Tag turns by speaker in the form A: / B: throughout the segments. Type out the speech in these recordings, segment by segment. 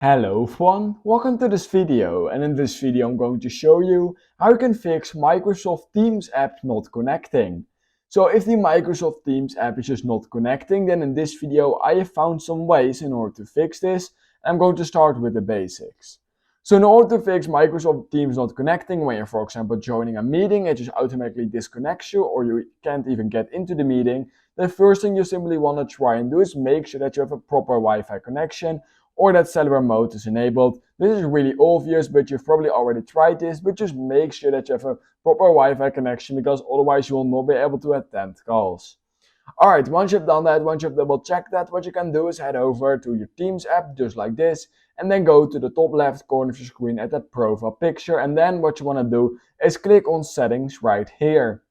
A: Hello everyone, welcome to this video, and in this video I'm going to show you how you can fix Microsoft Teams app not connecting. So if the Microsoft Teams app is just not connecting, then in this video I have found some ways in order to fix this. I'm going to start with the basics. So in order to fix Microsoft Teams not connecting, when you're for example joining a meeting, it just automatically disconnects you or you can't even get into the meeting, the first thing you simply want to try and do is make sure that you have a proper Wi-Fi connection or that cellular mode is enabled. This is really obvious, but you've probably already tried this, but just make sure that you have a proper Wi-Fi connection because otherwise you will not be able to attend calls. Alright, once you've done that, once you've double checked that, what you can do is head over to your Teams app, just like this, and then go to the top left corner of your screen at that profile picture, and then what you want to do is click on settings right here.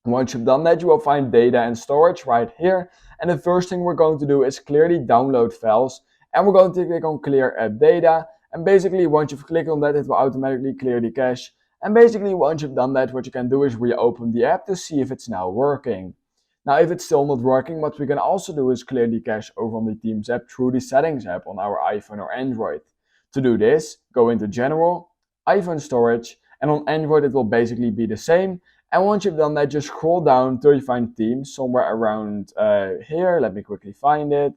A: Once you've done that, you will find data and storage right here, and the first thing we're going to do is clear the download files, and we're going to click on clear app data, and basically once you've clicked on that, it will automatically clear the cache, and basically once you've done that, what you can do is reopen the app to see if it's now working. Now if it's still not working, what we can also do is clear the cache over on the Teams app through the settings app on our iPhone or Android. To do this, go into general, iPhone storage, and on Android it will basically be the same. And once you've done that, just scroll down till you find Teams somewhere around here. Let me quickly find it.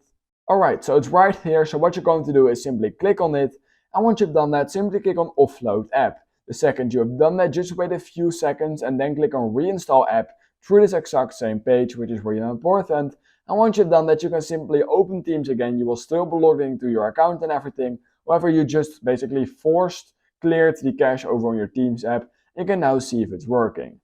A: Alright, so it's right here. So what you're going to do is simply click on it. And once you've done that, simply click on Offload App. The second you have done that, just wait a few seconds and then click on Reinstall App through this exact same page, which is really important. And once you've done that, you can simply open Teams again. You will still be logged into your account and everything. However, you just basically cleared the cache over on your Teams app. You can now see if it's working.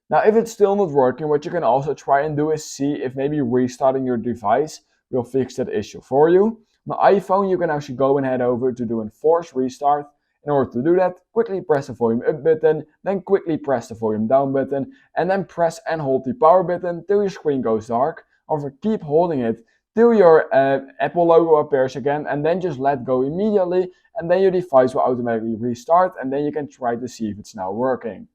A: Now, if it's still not working, what you can also try and do is see if maybe restarting your device will fix that issue for you. On the iPhone, you can actually go and head over to do a force restart. In order to do that, quickly press the volume up button, then quickly press the volume down button, and then press and hold the power button till your screen goes dark. However, keep holding it till your Apple logo appears again, and then just let go immediately, and then your device will automatically restart, and then you can try to see if it's now working.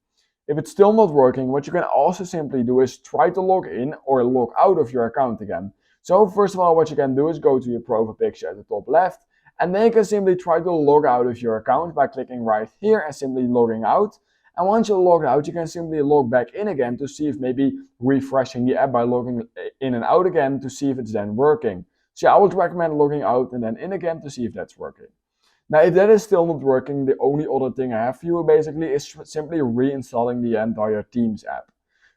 A: If it's still not working, what you can also simply do is try to log in or log out of your account again. So first of all, what you can do is go to your profile picture at the top left, and then you can simply try to log out of your account by clicking right here and simply logging out. And once you're logged out, you can simply log back in again to see if maybe refreshing the app by logging in and out again to see if it's then working. So I would recommend logging out and then in again to see if that's working. Now, if that is still not working, the only other thing I have for you basically is simply reinstalling the entire Teams app.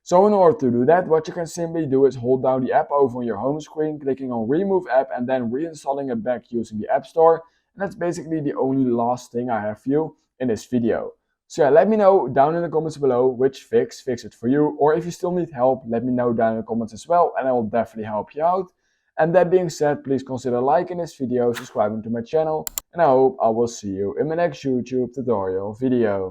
A: So in order to do that, what you can simply do is hold down the app over on your home screen, clicking on Remove App, and then reinstalling it back using the App Store. And that's basically the only last thing I have for you in this video. So yeah, let me know down in the comments below which fix it for you, or if you still need help, let me know down in the comments as well, and I will definitely help you out. And that being said, please consider liking this video, subscribing to my channel, and I hope I will see you in my next YouTube tutorial video.